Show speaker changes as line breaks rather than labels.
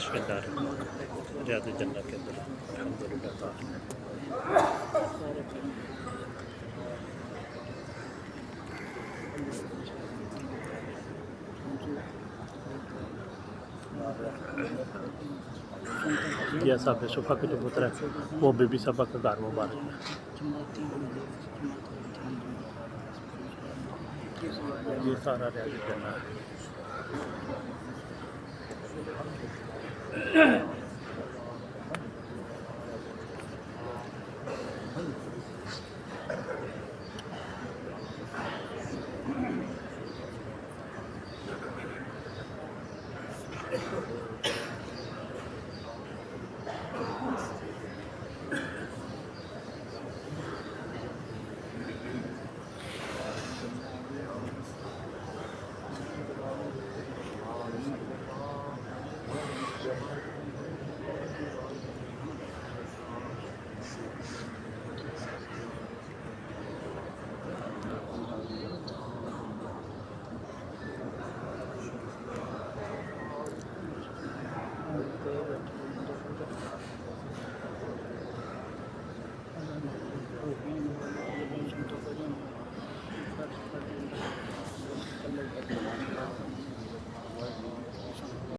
बिस्मिल्लाह Riyadh जन्नत के अंदर अल्हम्दुलिल्लाह यह सब सुफा के जो पुत्र है वो बीबी सबा का घर मुबारक है। ये सारा रियाद जन्नत है।